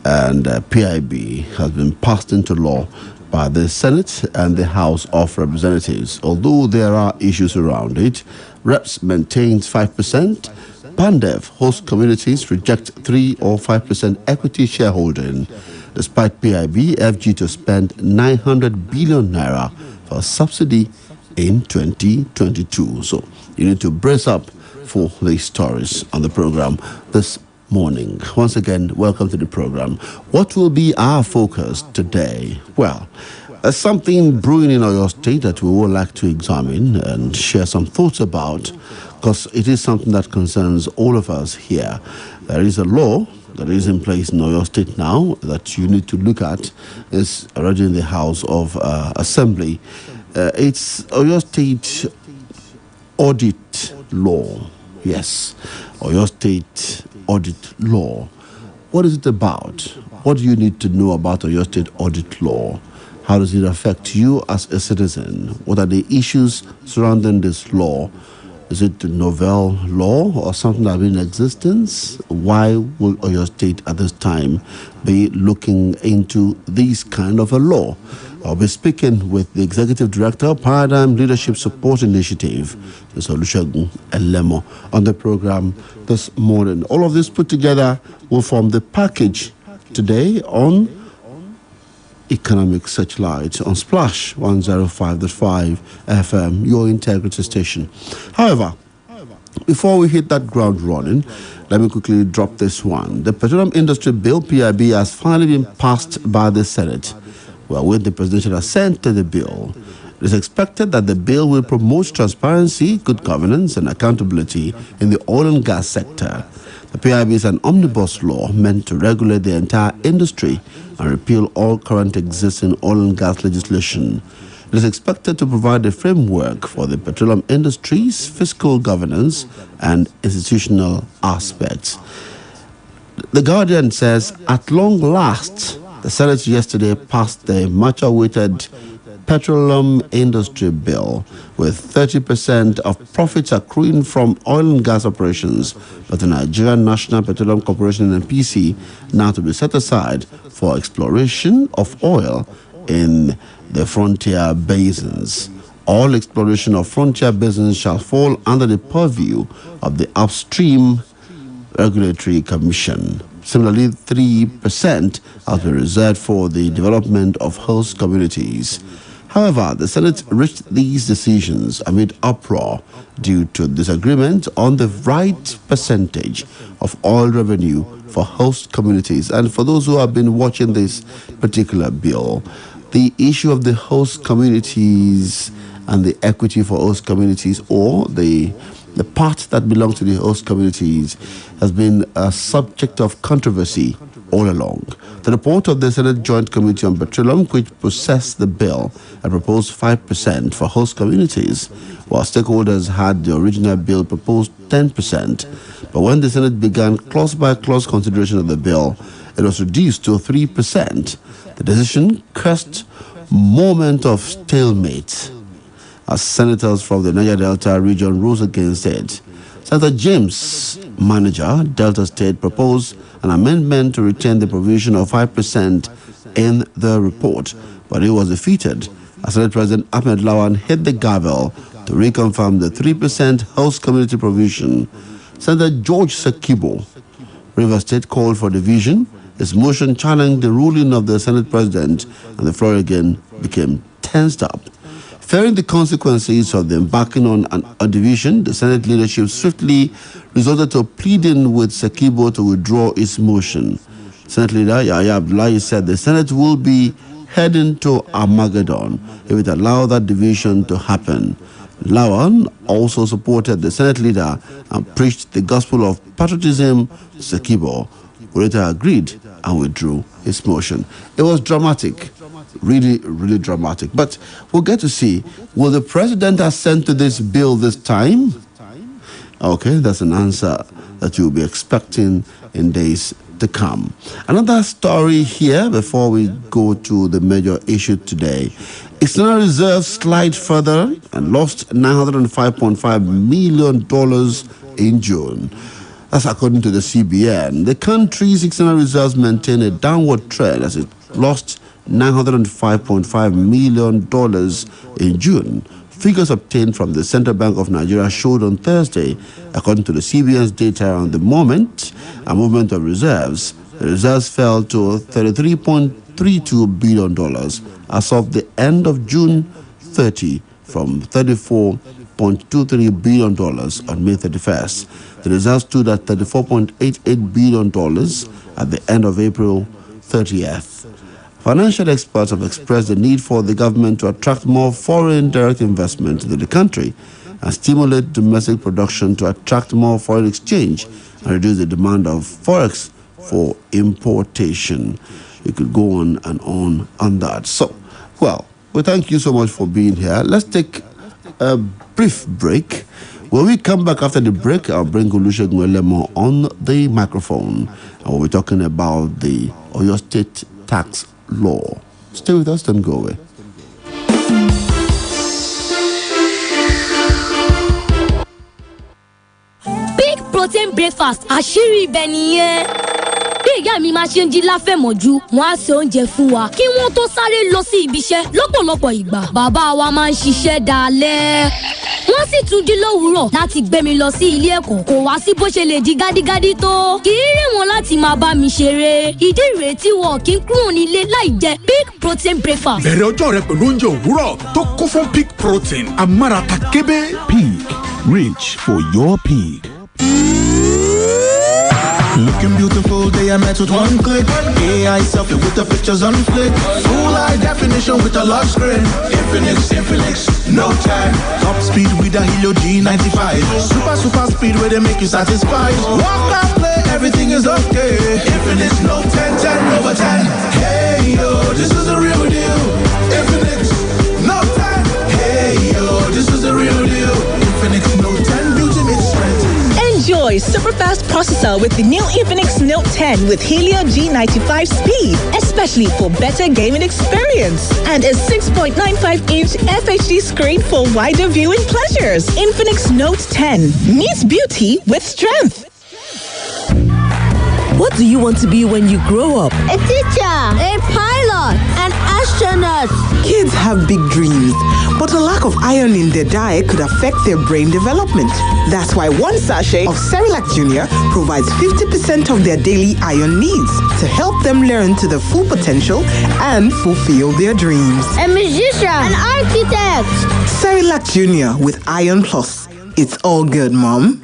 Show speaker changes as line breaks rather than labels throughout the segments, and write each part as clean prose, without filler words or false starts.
and PIB has been passed into law by the Senate and the House of Representatives. Although there are issues around it, Reps maintains 5%. Pandev host communities reject 3 or 5% equity shareholding, despite PIB FG to spend 900 billion naira for subsidy in 2022. So you need to brace up for these stories on the program this morning. Once again, welcome to the program. What will be our focus today? Well, there's something brewing in Oyo State that we would like to examine and share some thoughts about, because it is something that concerns all of us here. There is a law that is in place in Oyo State now that you need to look at. It's already in the House of Assembly. It's Oyo State Audit Law. Yes, Oyo State Audit Law. What is it about? What do you need to know about Oyo State Audit Law? How does it affect you as a citizen? What are the issues surrounding this law? Is it a novel law or something that has been in existence? Why will Oyo State at this time be looking into this kind of a law? I'll be speaking with the Executive Director, Paradigm Leadership Support Initiative, Mr. Olusegun Elemo, on the program this morning. All of this put together will form the package today on Economic Searchlight on Splash 105.5 FM, your integrity station. However, before we hit that ground running, let me quickly drop this one. The Petroleum Industry Bill, PIB, has finally been passed by the Senate. Well, with the presidential assent to the bill, it is expected that the bill will promote transparency, good governance, and accountability in the oil and gas sector. The PIB is an omnibus law meant to regulate the entire industry and repeal all current existing oil and gas legislation. It is expected to provide a framework for the petroleum industry's fiscal governance and institutional aspects. The Guardian says, at long last, the Senate yesterday passed the much-awaited Petroleum Industry Bill, with 30% of profits accruing from oil and gas operations by the Nigerian National Petroleum Corporation (NPC) now to be set aside for exploration of oil in the frontier basins. All exploration of frontier basins shall fall under the purview of the Upstream Regulatory Commission. Similarly, 3% has been reserved for the development of host communities. However, the Senate reached these decisions amid uproar due to disagreement on the right percentage of oil revenue for host communities. And for those who have been watching this particular bill, the issue of the host communities and the equity for host communities, or the part that belongs to the host communities, has been a subject of controversy all along. The report of the Senate Joint Committee on Petroleum, which processed the bill, had proposed 5% for host communities, while stakeholders had the original bill proposed 10%. But when the Senate began clause-by-clause consideration of the bill, it was reduced to 3%. The decision caused moment of stalemate as senators from the Niger Delta region rose against it. Senator James Manager, Delta State, proposed an amendment to retain the provision of 5% in the report, but it was defeated as Senate President Ahmed Lawan hit the gavel to reconfirm the 3% host community provision. Senator George Sekibo, Rivers State, called for division. His motion challenged the ruling of the Senate President, and the floor again became tensed up. Fearing the consequences of the embarking on a division, the Senate leadership swiftly resorted to pleading with Sekibo to withdraw its motion. Senate leader Yahya Abdullahi said the Senate will be heading to Armageddon if it allowed that division to happen. Lawan also supported the Senate leader and preached the gospel of patriotism. Sekibo later agreed and withdrew his motion. It was dramatic. Really, really dramatic. But we'll get to see, will the president assent to this bill this time? Okay, that's an answer that you'll be expecting in days to come. Another story here before we go to the major issue today. External reserves slide further and lost $905.5 million in June. That's according to the CBN. The country's external reserves maintain a downward trend as it lost $905.5 million in June. Figures obtained from the Central Bank of Nigeria showed on Thursday, according to the CBN's data on the movement of reserves, the reserves fell to $33.32 billion as of the end of June 30 from $34.23 billion on May 31st. The reserves stood at $34.88 billion at the end of April 30th. Financial experts have expressed the need for the government to attract more foreign direct investment into the country and stimulate domestic production to attract more foreign exchange and reduce the demand of forex for importation. You could go on and on that. So, well, we thank you so much for being here. Let's take a brief break. When we come back after the break, I'll bring Olusegun Elemo on the microphone. And we'll be talking about the Oyo State tax law. Stay with us, don't go away.
Big protein breakfast, àṣírí ibẹ̀ nìyẹn. Bí ìyá mi máa ṣe ń jí láfẹ̀mọ́jú, wọ́n á ṣe oúnjẹ fún wa kí wọ́n tó sáré lọ sí ibiṣẹ́. Lọ́pọ̀lọpọ̀ ìgbà, bàbá wa máa ń ṣiṣẹ́ dalẹ́. Wọ́n sì tún jí lówùúrọ̀ láti gbé mi lọ sí ilé ẹ̀kọ́. Kò wá sí bó ṣe lè di gádígádí tó. Kì í rí wọn láti máa bá mi ṣeré. Ìdí ìrètí wọn kì í kúrò nílé láì jẹ big protein breakfast.
Bẹ̀rẹ̀ ọjọ́ rẹ pẹ̀lú oúnjẹ òwúrọ̀ tó kún fún big protein. Amárata kébé.
Pig, rich for your pig.
Looking beautiful, they are met with one click. AI selfie with the pictures on flick. Full high definition with a large screen. Infinix, no time. Top speed with a Helio G95. Super speed where they make you satisfied. Walk and play, everything is okay. Infinix, no 10 over 10. Hey yo, this is the real deal. Infinix, no 10. Hey yo, this is the real deal. Infinix, no 10, beauty meets strength.
Enjoy super fast processor with the new Infinix Note 10 with Helio G95 speed, especially for better gaming experience. And a 6.95-inch FHD screen for wider viewing pleasures. Infinix Note 10 meets beauty with strength.
What do you want to be when you grow up?
A teacher, a pilot, an astronaut.
Kids have big dreams, but a lack of iron in their diet could affect their brain development. That's why one sachet of Cerelac Junior provides 50% of their daily iron needs to help them learn to their full potential and fulfill their dreams.
A musician, an architect.
Cerelac Junior with Iron Plus. It's all good, Mom.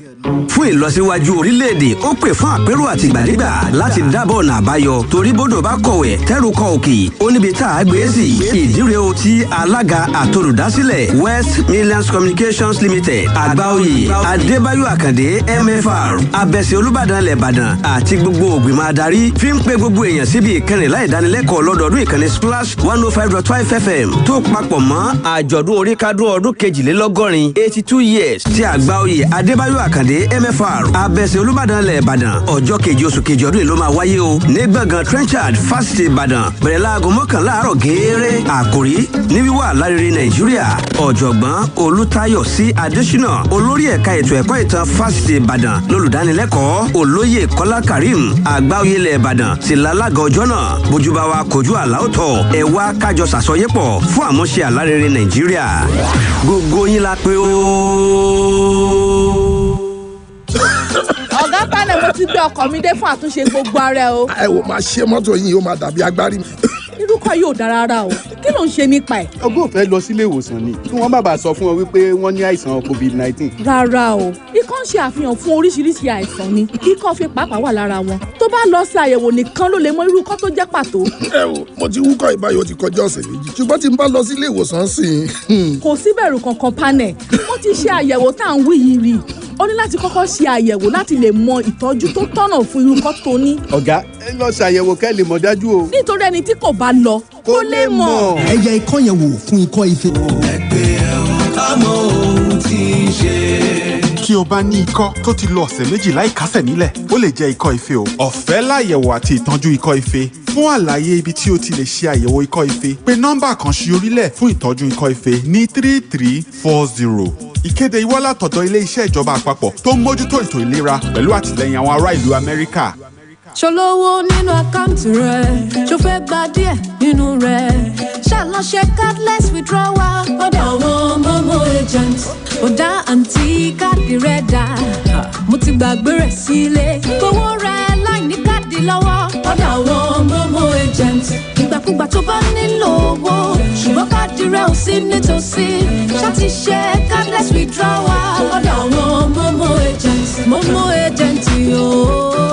Fún ìlọsíwájú orílẹ̀-èdè ó pè fún àpérò àtìgbàdégbà láti dábọ̀ ọ̀nà àbáyọ torí bódò bá kọ̀wé tẹ́rù kọ òkè ó níbi tá a gbé sí ìdíre o ti alága àtolùdásílẹ̀ West Midlands Communications Limited Àgbáoyè Adébáyọ̀ Àkàndé MFR Abẹ́sẹ̀ Olúbàdàn Ìbàdàn àti gbogbo ògbìmọ̀ adarí fi ń pe gbogbo èèyàn síbi ìkẹrìnlá ìdánilẹ́kọ̀ọ́ lọ́dọọdún ìkànnì Splash 105.5 FM tó papọ̀ mọ́ àjọ̀dún oríkádún ọdún kejìlélọ́gọ́rin 82 years ti Àgbáoyè Adébáyọ̀ Àkàndé MFR Abẹ́sẹ̀ Olúbàdàn Ìbàdàn ọjọ́ kejì oṣù kejì ọdún ló máa wáyé o ní gbọ̀ngàn Trenchard Fásitì Ìbàdàn bẹ̀rẹ̀ láago 11 àárọ̀ gẹ́ẹ́rẹ́ àkòrí ní wíwà lárere Nàìjíríà ọ̀jọ̀gbọ́n Olútáyọ̀ sí Adésínà olórí ẹ̀ka ètò ẹ̀kọ́ ìtàn Fásitì Ìbàdàn lólùdánilẹ́kọ̀ọ́ olóyè Kọ́lá Karim Àgbáoyè ilẹ̀ Ìbàdàn sì lálága ọjọ́ náà bójúbá wa kojú àláòtọ̀ ẹ wá kájọ sàsọyépọ̀ fún àmúṣe àlárere Nàìjíríà gbogbo yín la pé ó.
Ọ̀gá panel mo ti gbé ọkọ̀ mi dé fún àtúnṣe gbogbo ara o.
Ẹ wò máa ṣe mọ́tò yín yóò máa dàbí agbárí mi.
Irúkọ yóò dára rárá o. Kí ló ń ṣe nípa ẹ̀?
Ọgbọ́n fẹ́ lọ sílé ìwòsàn ni kí wọ́n má bàa sọ fún ọ wípé wọ́n ní àìsàn COVID-19.
Rárá o, ikọ́ ń ṣe àfihàn fún oríṣiríṣi àìsàn ni. Ikọ́ fi pàápàá wà lára wọn. Tó bá lọ sí àyẹ̀wò nìkan ló lè mọ irú ikọ́ tó jẹ́ pàtó.
Ẹ wò mo ti wúkọ́ ìbáyọ̀ ti kọjá ọ̀sẹ̀ méjì ṣùgbọ́n tí n bá lọ sílé ìwòsàn sí i.
Kò sí bẹ̀rù kankan panel. Wọ́n ti ṣe àyẹ̀wò tá à ń wí yìí rí. Ó ní láti kọ́kọ́ ṣe àyẹ̀wò láti lè mọ ìtọ́jú tó tọ́nà fún irú ikọ́ tó ní.
Ọ̀gá ẹ lọ ṣàyẹ̀wò kẹ́ lè mọ̀ dájú o.
Nítorí ẹni tí kò bá lọ kó lè mọ̀.
Ẹ yẹ ikọ́ yẹn wò fún ikọ́ ife.
Ẹgbẹ́ àmọ́ ohun tí ń ṣe.
Tí o bá ní ikọ́ tó ti lo ọ̀sẹ̀ méjì láìkásẹ̀ nílẹ̀, ó lè jẹ́ ikọ́ ife o. Ọ̀fẹ́ láyẹ̀wò àti ìtọ́jú ikọ́ ife. Fún àlàyé ibi tí o ti lè ṣe àyẹ̀wò ikọ́ ife, pè nọ́mbà kan sí orílẹ̀ fún ìtọ́jú ikọ́ ife ní 3340. Ìkéde ìwọ́lá tọ̀dọ̀ ilé-iṣẹ́ ìjọba àpapọ̀ tó ń mójútó ètò ìlera pẹ̀lú àtìlẹ́yìn àwọn ará ìlú Amẹ́ríkà.
Ṣolówó nínú àkáǹtì rẹ̀, ṣó fẹ́ gba díẹ̀ nínú rẹ̀. Ṣàlọ́ṣe cardless withdrawal. Ọ̀dọ̀ àwọn Momo agents. Ọ̀dà àǹtí káàdì rẹ̀ dà. Mo ti gbàgbé rẹ̀ sílé. Gbowó rẹ̀ láì ní káàdì lọ́wọ́. Ọ̀dọ̀ àwọn Momo agents. Ìgbàkúgbà tó bá nílò owó. Ṣùgbọ́n káàdì rẹ̀ ò sí nítòsí. Ṣáàtì ṣe cardless withdrawal. Ọ̀dọ̀ àwọn Momo agents. Momo agents yóò.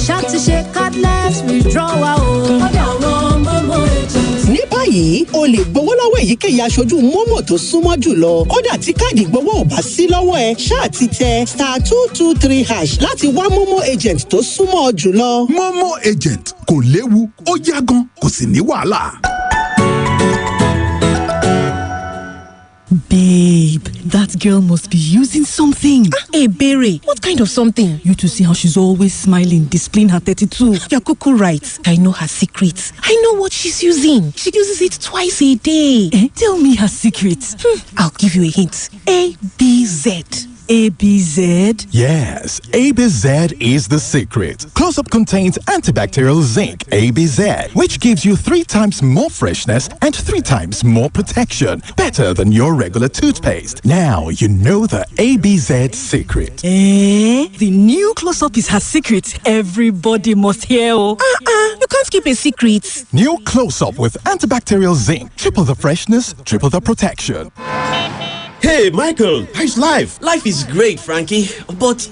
Ṣáàtì ṣe cardless withdrawal o. Ọ̀dọ̀ àwọn Momo agents.
Ní báyìí, o lè gbowó lọ́wọ́ èyíkéyìí aṣojú Momo tó súnmọ́ jùlọ. Kódà tí káàdì gbowó ò bá sí lọ́wọ́ ẹ, ṣáà ti tẹ *223# láti wá Momo agent tó súnmọ́ jùlọ.
Momo agent kò léwu, ó yá gan, kò sì ní wàhálà.
Babe, that girl must be using something.
Hey, Berry, what kind of something?
You to see how she's always smiling, displaying her 32.
You're cuckoo right. I know her secrets. I know what she's using. She uses it twice a day.
Tell me her secrets.
I'll give you a hint. ABZ.
ABZ?
Yes, ABZ is the secret. Close-Up contains antibacterial zinc, ABZ, which gives you 3 times more freshness and 3 times more protection. Better than your regular toothpaste. Now you know the ABZ secret.
The new Close-Up is her secret. Everybody must hear.
You can't keep a secret.
New Close-Up with antibacterial zinc. Triple the freshness, triple the protection.
Hey, Michael, how's life? Life is great, Frankie, but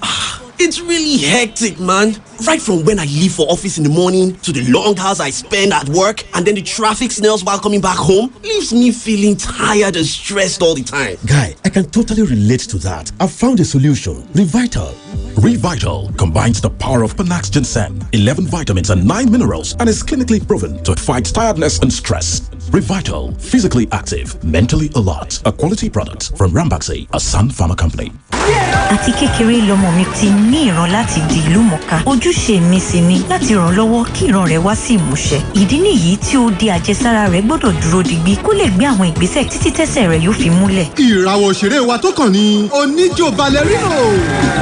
it's really hectic, man. Right from when I leave for office in the morning to the long hours I spend at work and then the traffic snails while coming back home leaves me feeling tired and stressed all the time.
Guy, I can totally relate to that. I've found a solution. Revital.
Revital combines the power of Panax Ginseng, 11 vitamins and 9 minerals, and is clinically proven to fight tiredness and stress. Revital, physically active, mentally alert. A quality product from Rambaxi, a Sun Pharma company.
Àti kékeré lọmọ mi ti ní ìran láti di ìlú mọ̀ká. Ojúṣe mi sì ni láti ràn lọ́wọ́ kí ìran rẹ̀ wá sí ìmúṣẹ. Ìdí nìyí tí ó di àjẹsára rẹ̀ gbọ́dọ̀ dúró digbí kó lè gbé àwọn ìgbésẹ̀ títí tẹ́sẹ̀ rẹ̀ yóò fi múlẹ̀.
Ìràwọ̀ òṣèré wa tó kàn ní oníjó ballerino.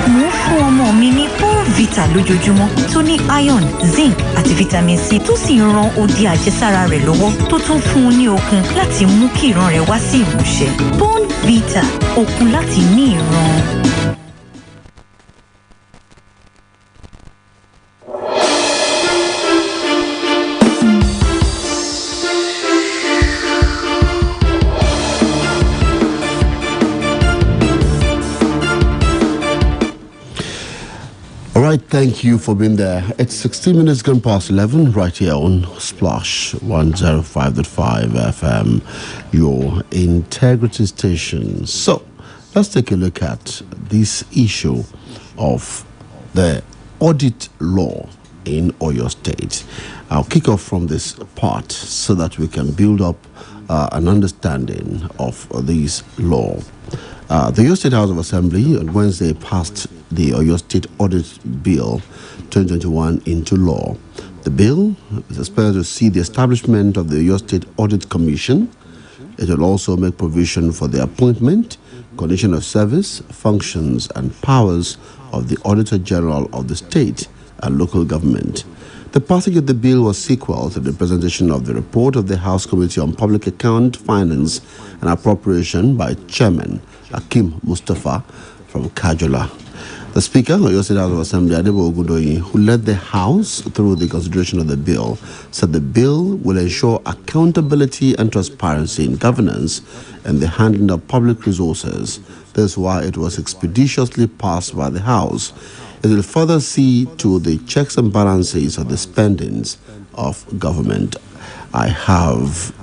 Mo ń fún ọmọ mi ní Vita lójoojúmọ́ tó ní iron, zinc àti vitamin C tó sì ń ran odi àjẹsára rẹ̀ lọ́wọ́ tó tún fún un ní okun láti mú kí ìran rẹ̀ wá sí ìmúṣẹ. Bone Vita, okun láti ní ìran.
All right, thank you for being there. It's 16 minutes gone past 11 right here on Splash 105.5 FM, your integrity station. So, let's take a look at this issue of the audit law in Oyo State. I'll kick off from this part so that we can build up an understanding of this law. The Oyo State House of Assembly on Wednesday passed the Oyo State Audit Bill 2021 into law. The bill is expected to see the establishment of the Oyo State Audit Commission. It will also make provision for the appointment, condition of service, functions, and powers of the Auditor General of the state and local government. The passage of the bill was sequel to the presentation of the report of the House Committee on Public Account, Finance, and Appropriation by Chairman Akim Mustafa from Kajola. The Speaker of Oyo State House of Assembly, Adebo Ogudoyi, who led the House through the consideration of the bill, said the bill will ensure accountability and transparency in governance and the handling of public resources. That's why it was expeditiously passed by the House. It will further see to the checks and balances of the spendings of government. I have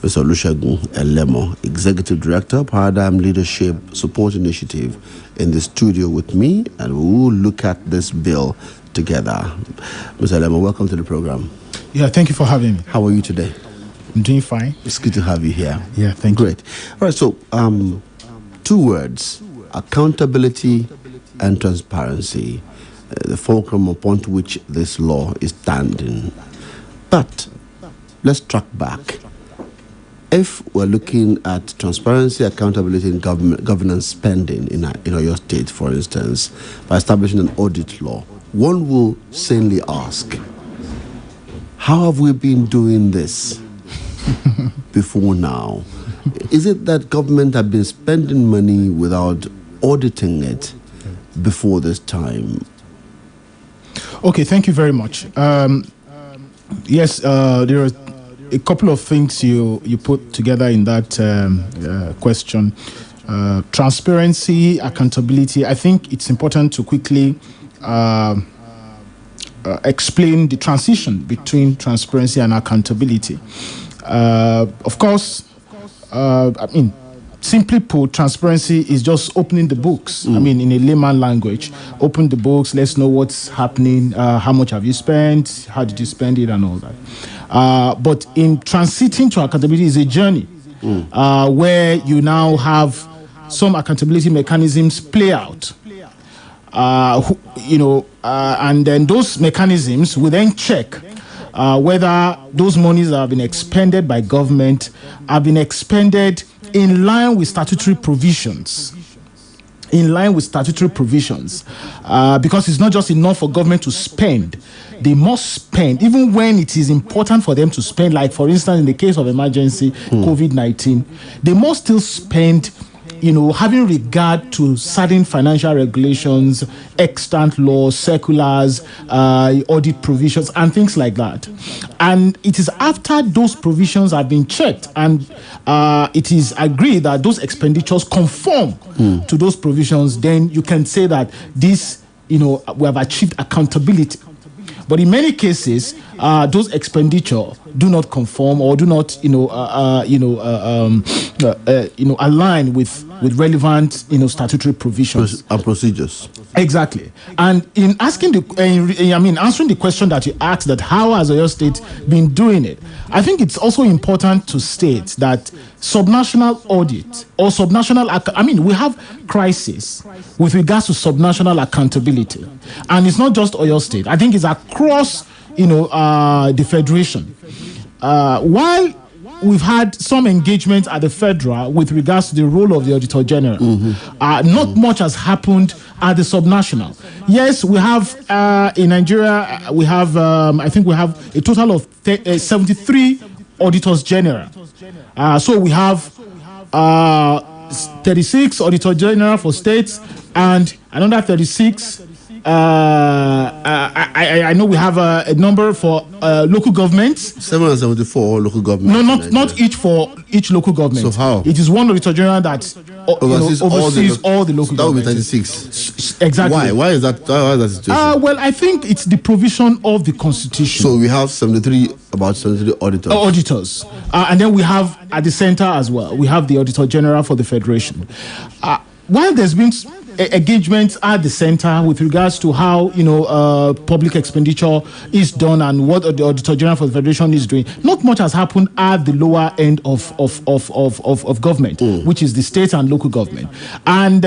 Mr. Olusegun Elemo, Executive Director, Paradigm Leadership Support Initiative, in the studio with me, and we will look at this bill together. Mr. Elemo, welcome to the program.
Yeah, thank you for having me.
How are you today?
I'm doing fine.
It's good to have you here.
Yeah, thank you.
Great. All right, so 2 words, accountability and transparency, the fulcrum upon which this law is standing. But let's track back. if we're looking at transparency, accountability, and governance spending in your state, for instance, by establishing an audit law, one will sanely ask, how have we been doing this before now? Is it that government have been spending money without auditing it before this time?
Okay, thank you very much. Yes, there are a couple of things you put together in that question. Transparency, accountability. I think it's important to quickly explain the transition between transparency and accountability. Of course, I mean, simply put, transparency is just opening the books. I mean, in a layman language, open the books, let's know what's happening, how much have you spent, how did you spend it, and all that. But in transiting to accountability is a journey where you now have some accountability mechanisms play out. And then those mechanisms will then check whether those monies that have been expended by government have been expended in line with statutory provisions. Because it's not just enough for government to spend. They must spend, even when it is important for them to spend, like, for instance, in the case of emergency, COVID-19, they must still spend, having regard to certain financial regulations, extant laws, circulars, audit provisions, and things like that. And it is after those provisions have been checked and it is agreed that those expenditures conform to those provisions, then you can say that this, we have achieved accountability. But in many cases, those expenditure do not conform or do not, align with relevant, statutory provisions
and procedures.
Exactly. And in answering the question that you asked, that how has Oyo State been doing it, I think it's also important to state that subnational audit or subnational, we have crisis with regards to subnational accountability, and it's not just Oyo State. I think it's across, the federation. While we've had some engagement at the federal with regards to the role of the Auditor General, not much has happened at the subnational. Yes, we have in Nigeria, we have I think we have a total of 73 Auditors General. So we have 36 Auditor General for states and another 36. I know we have a number for local governments.
774 local governments.
No, not each for each local government.
So how?
It is one Auditor General that oversees all the local governments.
That would be 36.
Exactly.
Why is that situation?
Well, I think it's the provision of the Constitution.
So we have about 73 auditors.
And then we have at the center as well, we have the Auditor General for the Federation. While there's been engagement at the center with regards to how public expenditure is done and what the Auditor General for the Federation is doing, not much has happened at the lower end of government, which is the state and local government. And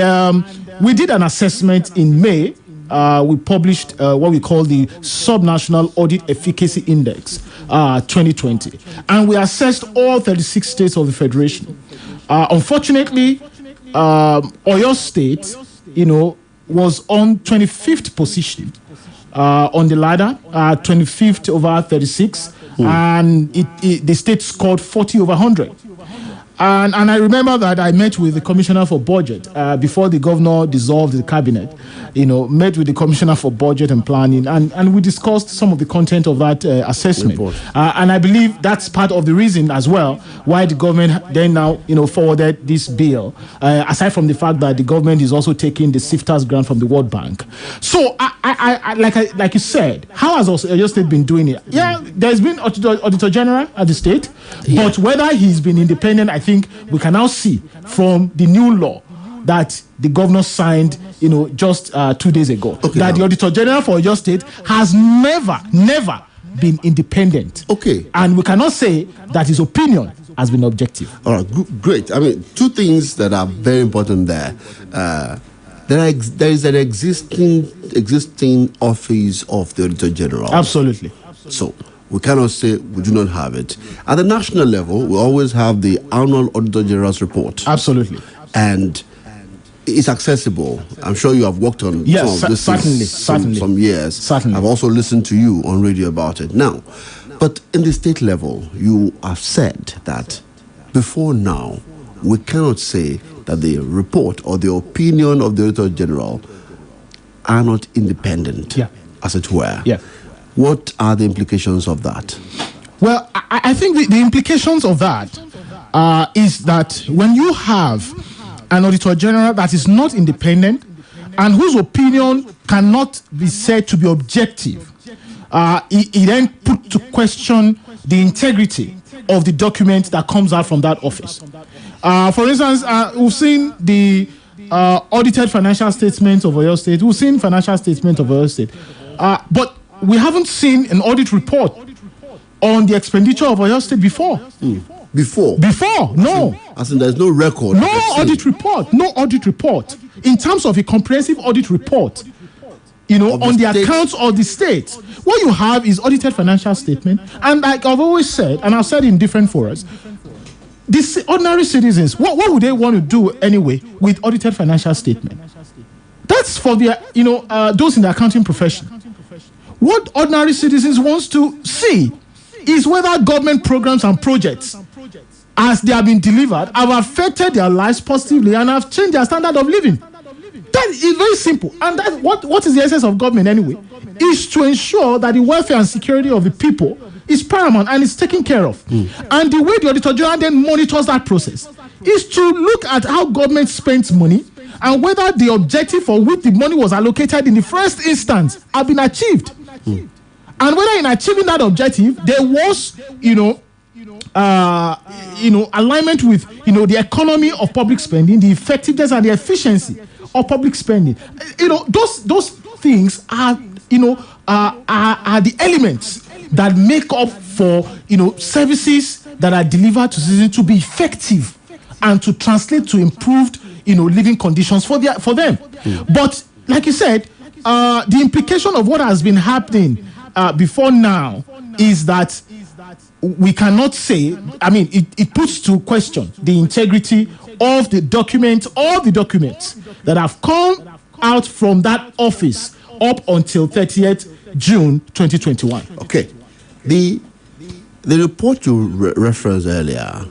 we did an assessment in May. We published what we call the Subnational Audit Efficacy Index 2020, and we assessed all 36 states of the Federation. Unfortunately, Oyo State, was on 25th position on the ladder, 25th over 36, and the state scored 40 over 100. And I remember that I met with the Commissioner for Budget before the governor dissolved the cabinet. Met with the Commissioner for Budget and Planning, and we discussed some of the content of that assessment. And I believe that's part of the reason as well why the government then now forwarded this bill. Aside from the fact that the government is also taking the SIFTAS grant from the World Bank. So like you said, how has Oyo State been doing it? Yeah, there's been Auditor General at the state, but whether he's been independent, I think we can now see from the new law that the governor signed, just 2 days ago, that the Auditor General for Oyo State has never been independent.
Okay.
And we cannot say that his opinion has been objective.
All right, great. Two things that are very important there. There is an existing office of the Auditor General.
Absolutely.
So, We cannot say we do not have it. At the national level, we always have the annual Auditor General's report.
Absolutely.
And it's accessible. I'm sure you have worked on some of this some years.
Certainly.
I've also listened to you on radio about it. Now, but in the state level, you have said that before now, we cannot say that the report or the opinion of the Auditor General are not independent, as it were.
Yeah.
What are the implications of that?
Well, I think the implications of that is that when you have an Auditor General that is not independent and whose opinion cannot be said to be objective, he then put to question the integrity of the document that comes out from that office. For instance, we've seen the audited financial statements of Oyo State. We've seen financial statements of Oyo State. But we haven't seen an audit report on the expenditure of Oyo State before.
Before,
no.
As in, there's no record.
No audit report. In terms of a comprehensive audit report, on the accounts of the state, what you have is audited financial statement. And like I've always said, and I've said in different forums, these ordinary citizens, what would they want to do anyway with audited financial statement? That's for their, those in the accounting profession. What ordinary citizens wants to see is whether government programs and projects, as they have been delivered, have affected their lives positively and have changed their standard of living. That is very simple. And that's what is the essence of government anyway? Is to ensure that the welfare and security of the people is paramount and is taken care of. And the way the Auditor General then monitors that process is to look at how government spends money and whether the objective for which the money was allocated in the first instance have been achieved. And whether in achieving that objective, there was, alignment with, the economy of public spending, the effectiveness and the efficiency of public spending. Those things are, are the elements that make up for, services that are delivered to citizens to be effective and to translate to improved, living conditions for them. But like you said, the implication of what has been happening before now is that we cannot say, it puts to question the integrity of the documents, all the documents that have come out from that office up until 30th June 2021.
Okay. The report you referenced earlier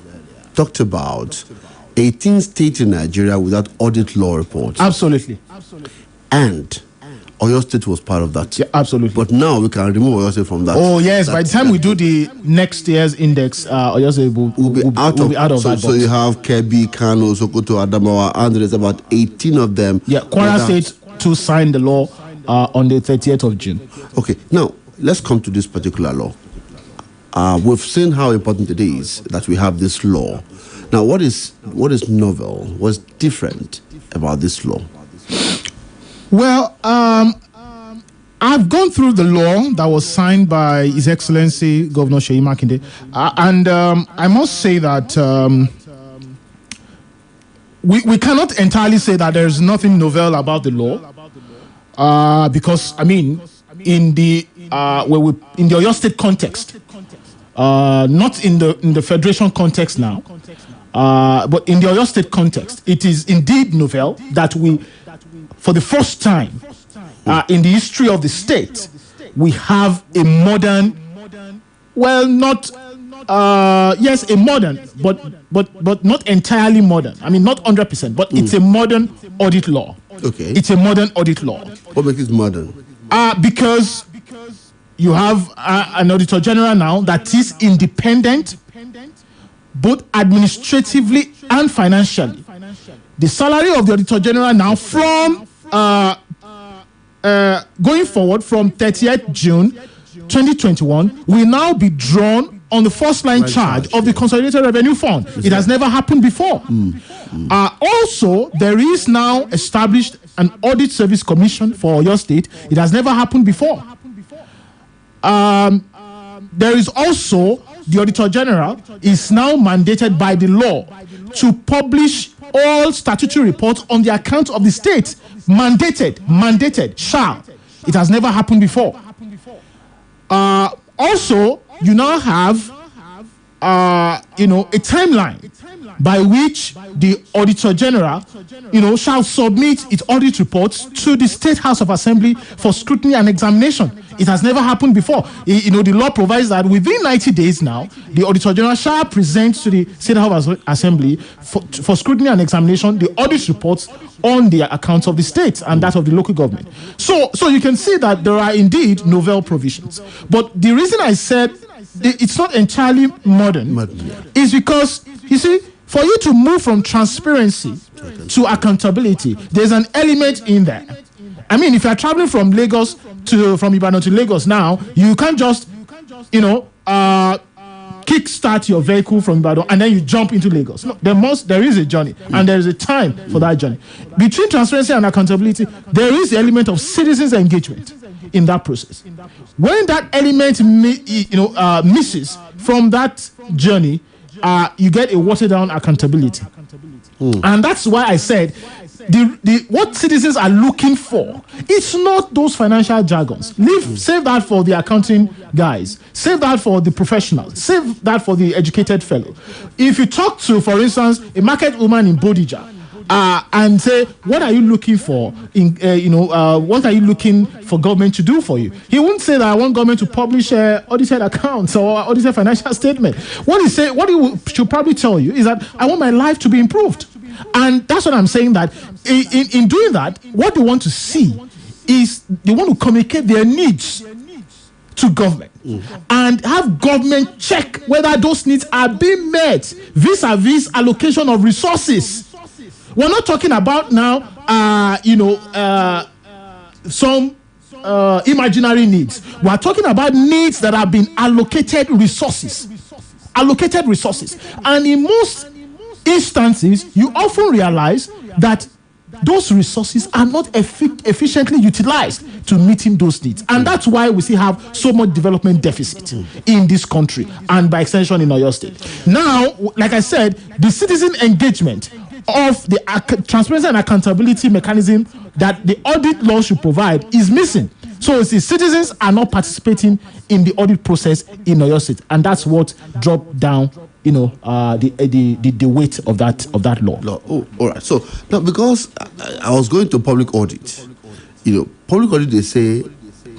talked about 18 states in Nigeria without audit law reports.
Absolutely.
And Oyo State was part of that.
Yeah, absolutely.
But now we can remove Oyo State from that.
Oh, yes. By the time we do the next year's index, Oyo State will be out of that box.
So you have Kebbi, Kano, Sokoto, Adamawa, and there's about 18 of them.
Yeah, Kwara State to sign the law on the 30th of June.
Okay, now let's come to this particular law. We've seen how important it is that we have this law. Now, what is novel? What's different about this law?
Well, I've gone through the law that was signed by His Excellency Governor Seun Akinola, and I must say that we cannot entirely say that there's nothing novel about the law, because in the Oyo State context, not in the federation context now, but in the Oyo State context, it is indeed novel that we, for the first time in the history of the state, we have a modern, well, not yes, a modern, but not entirely modern. Not 100%, but it's a modern audit law.
Okay,
it's a modern audit law.
What makes it modern?
Because you have an Auditor General now that is independent, both administratively and financially. The salary of the Auditor General now from going forward from 30th June 2021 will now be drawn on the first line charge of the Consolidated Revenue Fund. It has never happened before. Also, there is now established an Audit Service Commission for Oyo State. It has never happened before. There is also the Auditor General is now mandated by the law to publish all statutory reports on the account of the state. Mandated, shall. It has never happened before. Also, you now have, a timeline by which the Auditor General, shall submit its audit reports to the State House of Assembly for scrutiny and examination. It has never happened before. The law provides that within 90 days now, the Auditor General shall present to the State House of Assembly for scrutiny and examination the audit reports on the accounts of the state and that of the local government. So you can see that there are indeed novel provisions. But the reason I said it's not entirely modern is because, you see, for you to move from transparency to accountability, there's an element in there. I mean, if you're traveling from Ibadan to Lagos now, you can't just, kickstart your vehicle from Ibadan and then you jump into Lagos. No, there is a journey and there is a time for that journey. Between transparency and accountability, there is the element of citizens' engagement in that process. When that element misses from that journey, you get a watered down accountability. And that's why I said what citizens are looking for, it's not those financial jargons. Save that for the accounting guys. Save that for the professionals. Save that for the educated fellow. If you talk to, for instance, a market woman in Bodija, and say, what are you looking for? What are you looking for government to do for you? He wouldn't say that I want government to publish audited accounts or audited financial statement. What he should probably tell you is that I want my life to be improved. And that's what I'm saying, that in doing that, what they want to see is they want to communicate their needs to government and have government check whether those needs are being met vis-a-vis allocation of resources. We're not talking about now, some imaginary needs. We're talking about needs that have been allocated resources. And in most instances, you often realize that those resources are not efficiently utilized to meeting those needs. And that's why we still have so much development deficit in this country and by extension in Oyo State. Now, like I said, the citizen engagement of the transparency and accountability mechanism that the audit law should provide is missing. So the citizens are not participating in the audit process in Oyo State, and that's what dropped down the weight of that law.
Oh, all right. So now, because I was going to public audit, public audit, they say,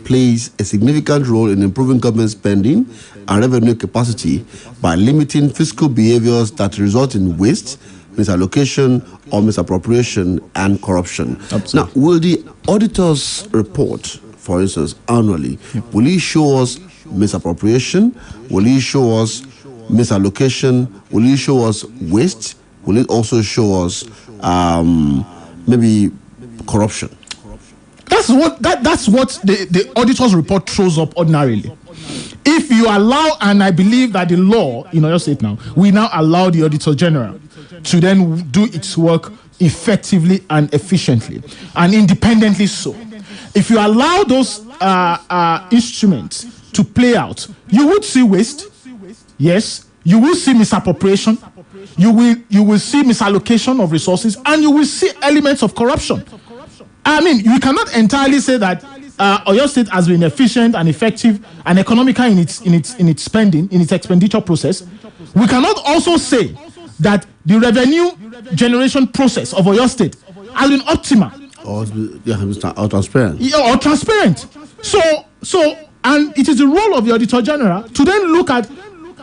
plays a significant role in improving government spending and revenue capacity by limiting fiscal behaviors that result in waste, misallocation or misappropriation and corruption. Absolutely. Now, will the auditor's report, for instance, annually, will it show us misappropriation? Will it show us misallocation? Will it show us waste? Will it also show us maybe corruption?
That's what the auditor's report throws up ordinarily. If you allow, and I believe that the law in Oyo State now, we now allow the Auditor General to then do its work effectively and efficiently and independently so. If you allow those instruments to play out, you would see waste. Yes, you will see misappropriation. You will see misallocation of resources, and you will see elements of corruption. I mean, you cannot entirely say that Oyo State has been efficient and effective and economical in its spending, in its expenditure process. We cannot also say that the revenue generation process of Oyo State has been optimal
or transparent.
Or transparent. So, and it is the role of the Auditor General to then look at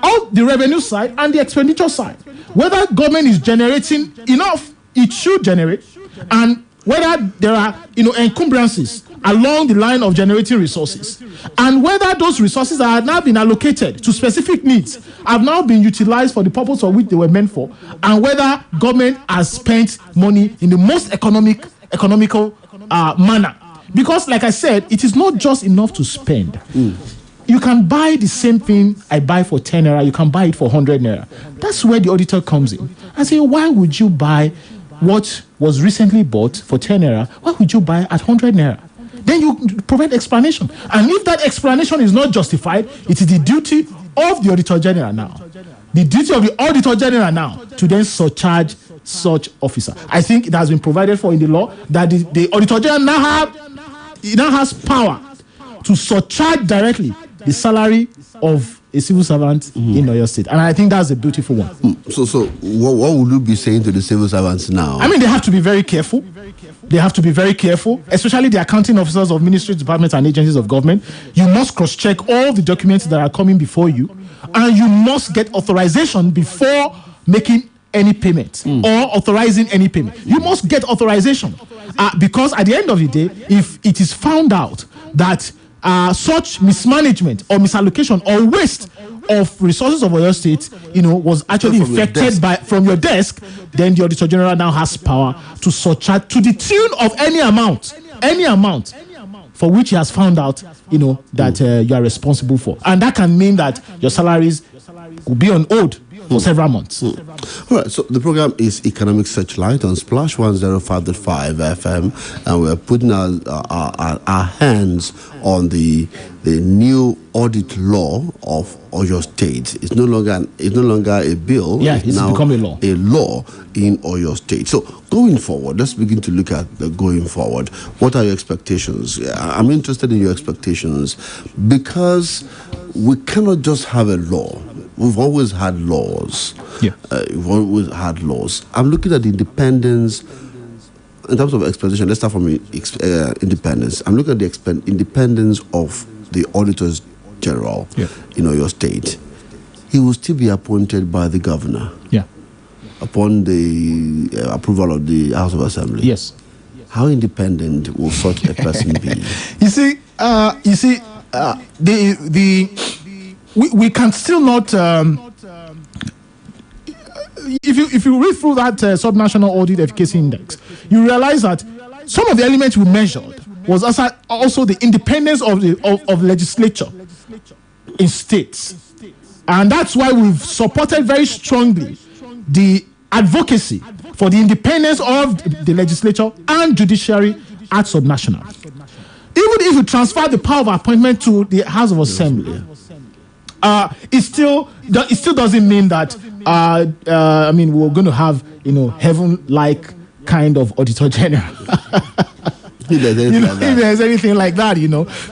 all the revenue side and the expenditure side. Whether government is generating enough, it should generate, and whether there are encumbrances along the line of generating resources, and whether those resources that have now been allocated to specific needs have now been utilized for the purpose for which they were meant for, and whether government has spent money in the most economical manner. Because, like I said, it is not just enough to spend. You can buy the same thing I buy for 10 naira, you can buy it for 100 naira. That's where the auditor comes in and say, why would you buy what was recently bought for 10 naira? Why would you buy at 100 naira? Then you provide explanation. And if that explanation is not justified, it is the duty of the Auditor General now. The duty of the Auditor General now to then surcharge such officer. I think it has been provided for in the law that the Auditor General now has power to surcharge directly the salary of a civil servant in Oyo State. And I think that's a beautiful one.
So what would you be saying to the civil servants now?
I mean, they have to be very careful. They have to be very careful, especially the accounting officers of ministries, departments, and agencies of government. You must cross-check all the documents that are coming before you, and you must get authorization before making any payment or authorizing any payment. You must get authorization because at the end of the day, if it is found out that such mismanagement or misallocation or waste of resources of Oyo State, was actually effected from your desk, then the Auditor General now has power to surcharge to the tune of any amount for which he has found out, that you are responsible for, and that can mean that your salaries will be on hold for several months.
All right, so the program is Economic Searchlight on Splash 105.5 FM, and we're putting our hands on the new audit law of Oyo State. It's no longer a bill.
Yeah, it's
now
become a law.
A law in Oyo State. So going forward, let's begin to look at the going forward. What are your expectations? I'm interested in your expectations because we cannot just have a law. We've always had laws.
Yeah.
We've always had laws. I'm looking at the independence in terms of expectation. Let's start from independence. I'm looking at the independence of the Auditors General in Oyo State. He will still be appointed by the governor.
Yeah.
Upon the approval of the House of Assembly.
Yes.
How independent will such a person be?
We can still not. If you read through that subnational audit efficacy index, you realize that some of the elements we measured was also the independence of the legislature in states, and that's why we've supported very strongly the advocacy for the independence of the legislature and judiciary at subnational. Even if you transfer the power of appointment to the House of Assembly, it still doesn't mean that we're going to have heaven-like kind of Auditor General. If there's anything like that,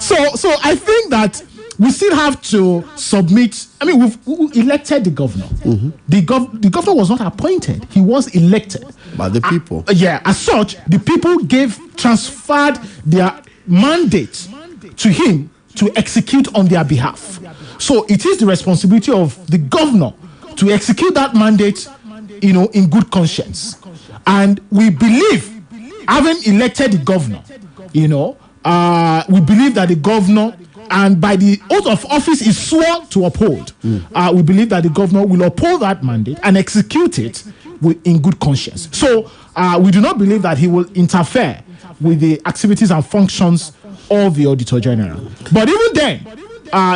So I think that we still have to submit. I mean, we elected the governor.
Mm-hmm.
The governor was not appointed; he was elected
by the people.
As such, the people transferred their mandate to him to execute on their behalf. So it is the responsibility of the governor to execute that mandate, in good conscience. And we believe, having elected the governor, we believe that the governor, and by the oath of office is sworn to uphold, we believe that the governor will uphold that mandate and execute it in good conscience. So we do not believe that he will interfere with the activities and functions of the Auditor General. But even then,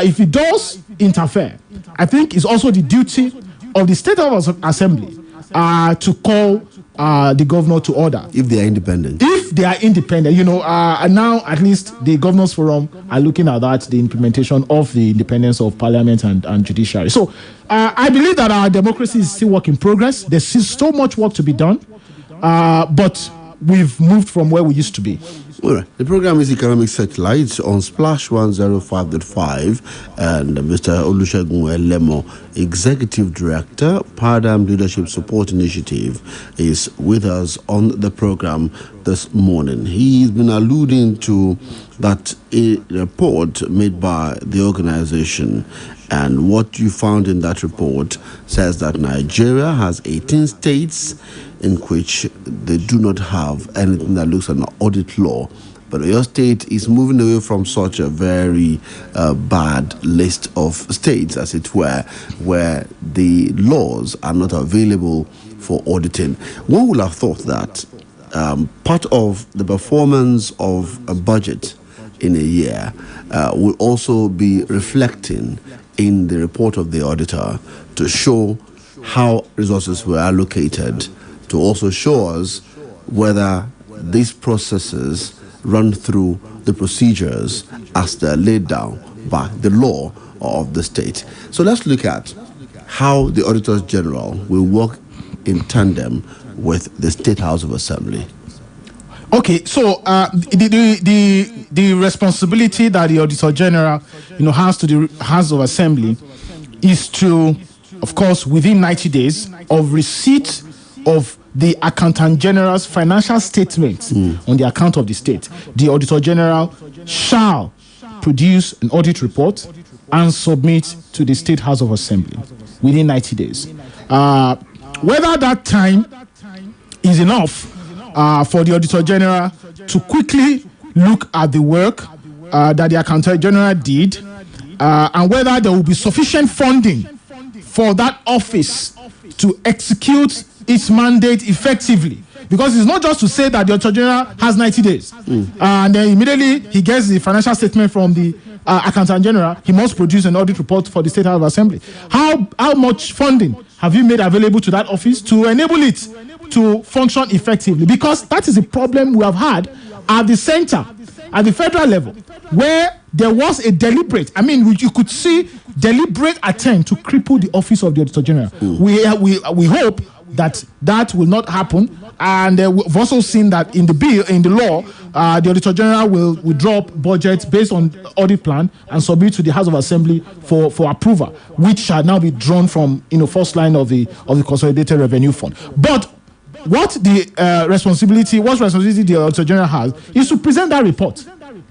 if he does interfere, I think it's also the duty of the State House of Assembly to call the governor to order.
If they are independent.
If they are independent, and now at least the Governors Forum are looking at that, the implementation of the independence of Parliament and judiciary. So I believe that our democracy is still work in progress. There's still so much work to be done, but we've moved from where we used to be.
All right. The program is Economic Searchlight on Splash 105.5, and Mr. Olusegun Elemo, Executive Director, Paradigm Leadership Support Initiative, is with us on the program this morning. He's been alluding to that a report made by the organization, and what you found in that report says that Nigeria has 18 states in which they do not have anything that looks at an audit law. But your state is moving away from such a very bad list of states, as it were, where the laws are not available for auditing. One would have thought that part of the performance of a budget in a year will also be reflecting in the report of the auditor to show how resources were allocated, to also show us whether these processes run through the procedures as they're laid down by the law of the state. So let's look at how the Auditors General will work in tandem with the State House of Assembly.
Okay, so the responsibility that the Auditor General, has to the House of Assembly is to, of course, within 90 days of receipt of the Accountant General's financial statements on the account of the state, the Auditor General shall produce an audit report and submit to the State House of Assembly within 90 days. Whether that time is enough for the Auditor General to quickly look at the work that the Accountant General did, and whether there will be sufficient funding for that office to execute its mandate effectively. Because it's not just to say that the Auditor General has 90 days and then immediately he gets the financial statement from the Accountant General, he must produce an audit report for the State House of Assembly. How much funding have you made available to that office to enable it to function effectively? Because that is a problem we have had at the center, at the federal level, where there was a deliberate, you could see deliberate attempt to cripple the office of the Auditor General. We hope that will not happen. And we've also seen that in the law, the Auditor General will drop budgets based on audit plan and submit to the House of Assembly for approval, which shall now be drawn from first line of the Consolidated Revenue Fund. But what responsibility the Auditor General has is to present that report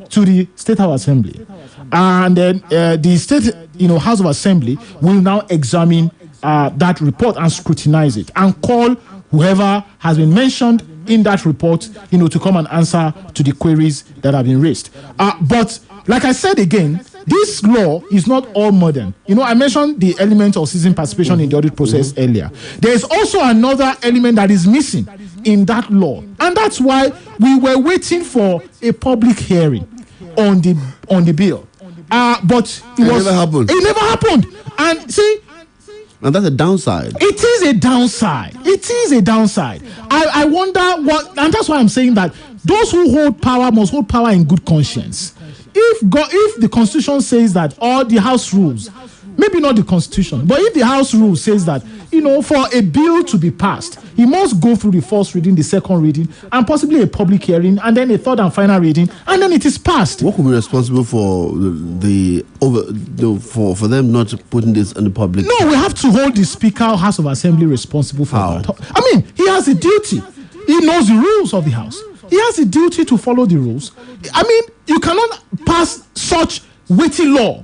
to the State House Assembly, and then the State House of Assembly will now examine that report and scrutinize it and call whoever has been mentioned in that report, to come and answer to the queries that have been raised. But like I said again, this law is not all modern. I mentioned the element of citizen participation in the audit process earlier. There is also another element that is missing in that law, and that's why we were waiting for a public hearing on the bill. But it never happened. It never happened. And see.
And that's a downside.
It is a downside. I wonder what, and that's why I'm saying that those who hold power must hold power in good conscience. If the Constitution says that, or the House rules, maybe not the Constitution, but if the House rule says that, for a bill to be passed, it must go through the first reading, the second reading, and possibly a public hearing, and then a third and final reading, and then it is passed.
What could be responsible for for them not putting this in the public?
No, we have to hold the Speaker of House of Assembly responsible for that. He has a duty. He knows the rules of the House. He has a duty to follow the rules. You cannot pass such weighty law.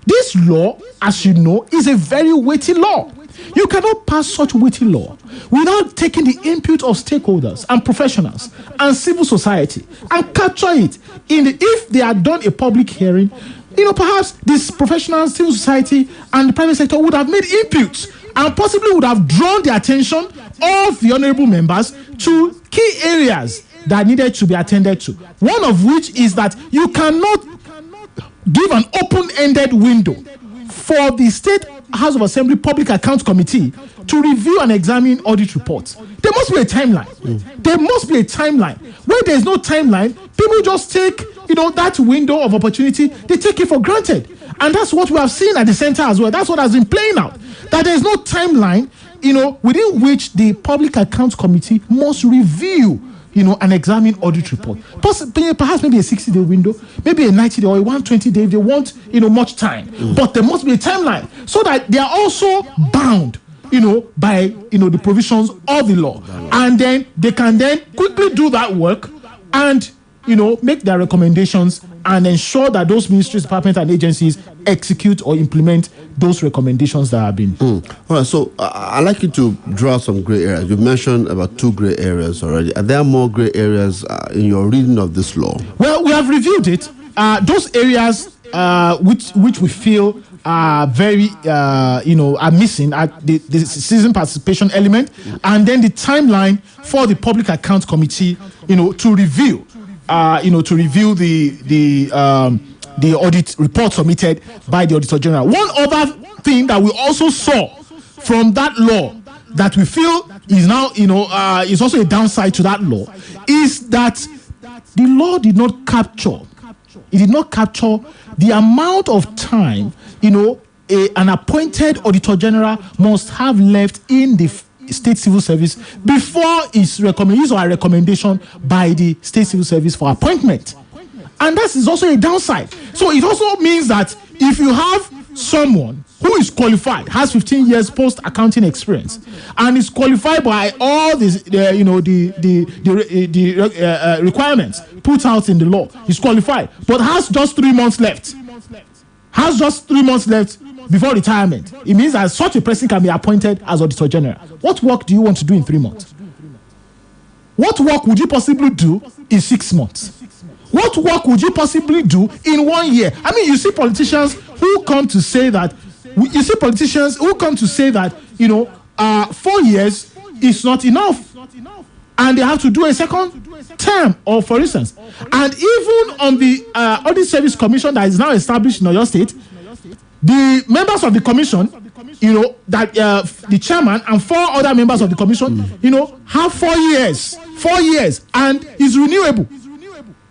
This law, as you know, is a very weighty law. You cannot pass such weighty law without taking the input of stakeholders and professionals and civil society and capture it. If they had done a public hearing, perhaps this professional civil society and the private sector would have made inputs and possibly would have drawn the attention of the honorable members to key areas that needed to be attended to. One of which is that you cannot give an open-ended window for the State House of Assembly Public Accounts Committee to review and examine audit reports. There must be a timeline. There must be a timeline. Where there is no timeline, people just take, that window of opportunity, they take it for granted. And that's what we have seen at the center as well. That's what has been playing out. That there is no timeline, within which the Public Accounts Committee must review and examine audit report. Perhaps maybe a 60-day window, maybe a 90-day or a 120-day if they want, much time. But there must be a timeline so that they are also bound, by, the provisions of the law. And then they can then quickly do that work and, make their recommendations and ensure that those ministries, departments, and agencies execute or implement those recommendations that have been.
All right, so I'd like you to draw some gray areas. You've mentioned about 2 gray areas already. Are there more gray areas in your reading of this law?
Well, we have reviewed it. Those areas which we feel are very, are missing are the citizen participation element, and then the timeline for the Public Accounts Committee, to review. To review the audit report submitted by the Auditor General. One other thing that we also saw from that law that we feel is now, is also a downside to that law, is that the law did not capture the amount of time, an appointed Auditor General must have left in the state civil service before his or a recommendation by the state civil service for appointment. And that is also a downside. So it also means that if you have someone who is qualified, has 15 years post accounting experience, and is qualified by all the requirements put out in the law, is qualified, but has just 3 months left. Before retirement. It means that such a person can be appointed as Auditor General. What work do you want to do in 3 months? What work would you possibly do in 6 months? What work would you possibly do in 1 year? I mean, you see politicians who come to say that, 4 years is not enough. And they have to do a second term, or for instance. And even on the Audit Service Commission that is now established in Oyo State, the members of the commission, the chairman and 4 other members of the commission, have 4 years, and is renewable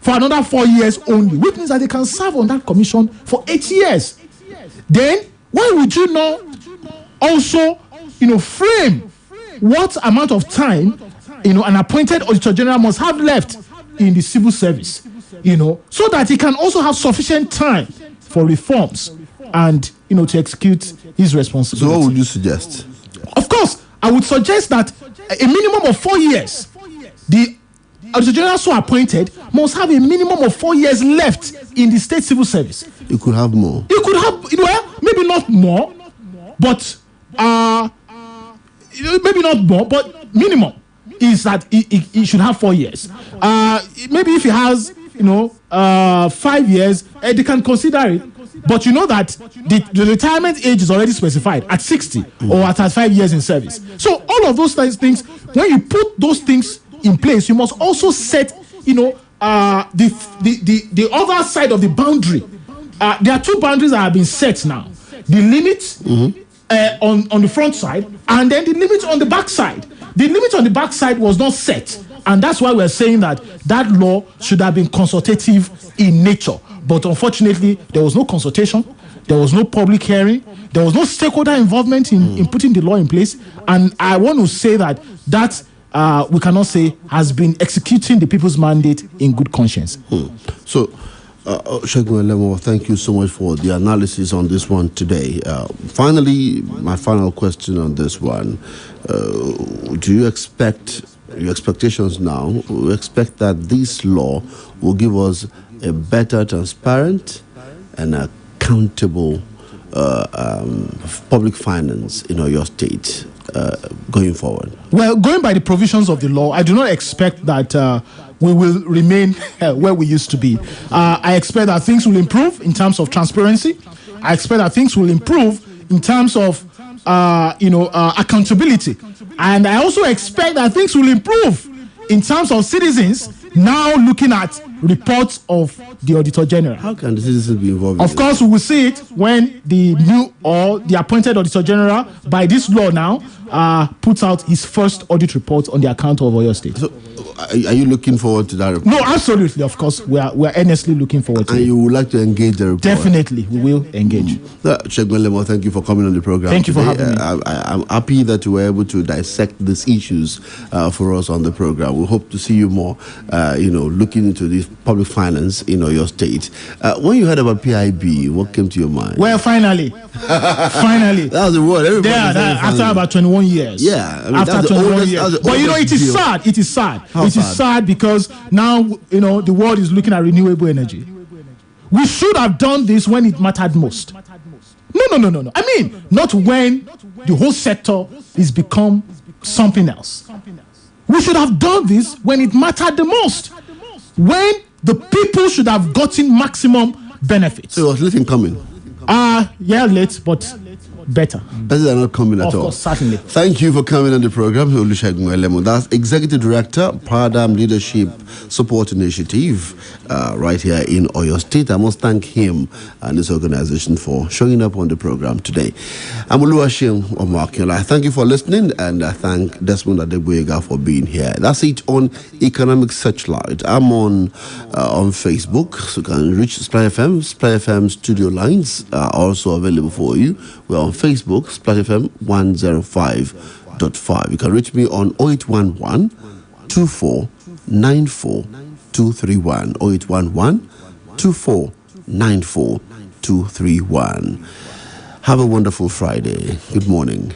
for another 4 years only, which means that they can serve on that commission for 8 years. Then, why would you not also, frame what amount of time, an appointed Auditor General must have left in the civil service, so that he can also have sufficient time for reforms and to execute his responsibility.
So what would you suggest?
Of course, I would suggest that a minimum of 4 years. The Auditor General so appointed must have a minimum of 4 years left in the state civil service.
You could have more.
You could have, maybe not more, but minimum is that he should have 4 years. Maybe if he has, 5 years, they can consider it. But you know that the retirement age is already specified at 60 or at 5 years in service. So all of those things, when you put those things in place, you must also set, the other side of the boundary. There are 2 boundaries that have been set now: the limit on the front side, and then the limit on the back side. The limit on the back side was not set, and that's why we're saying that law should have been consultative in nature. But unfortunately, there was no consultation, there was no public hearing, there was no stakeholder involvement in putting the law in place. And I want to say that we cannot say has been executing the people's mandate in good conscience.
So, Seun Akinola, thank you so much for the analysis on this one today. Finally, my final question on this one. Do you expect, your expectations now, we expect that this law will give us a better, transparent and accountable public finance in your state going forward?
Well, going by the provisions of the law, I do not expect that we will remain where we used to be. I expect that things will improve in terms of transparency. I expect that things will improve in terms of accountability. And I also expect that things will improve in terms of citizens now looking at reports of the Auditor General.
How can the citizens be involved?
Of course, we will see it when the new or the appointed Auditor General, by this law now, puts out his first audit report on the account of Oyo State.
So, are you looking forward to that report?
No, absolutely. Of course, we are earnestly looking forward to it.
And you would like to engage the report?
Definitely, we will engage.
Seun Akinola, thank you for coming on the program.
Thank you for having me.
I'm happy that you were able to dissect these issues for us on the program. We hope to see you more, looking into this public finance in your state. When you heard about PIB, what came to your mind?
Well, finally. Finally.
That was the word. Everybody
after about 21 years.
Yeah. I mean,
after 21 years. But it is sad. It is sad. It is sad because now, the world is looking at renewable energy. We should have done this when it mattered most. No. I mean, not when the whole sector is become something else. We should have done this when it mattered the most. When the people should have gotten maximum benefits.
So it was late in coming?
Yeah, late, but better.
Better than not coming at all.
Of course, certainly.
Thank you for coming on the program, Seun Akinola. That's Executive Director, Paradigm Leadership Support Initiative, right here in Oyo State. I must thank him and his organization for showing up on the program today. I'm wiith Seun Akinola. Thank you for listening, and I thank Desmond Adegboyega for being here. That's it on Economic Searchlight. I'm on Facebook, so you can reach Splash FM. Splash FM studio lines are also available for you. We're on Facebook, Splash FM 105.5 95.5. You can reach me on 0811 2494 231. 0811 2494 231. Have a wonderful Friday. Good morning.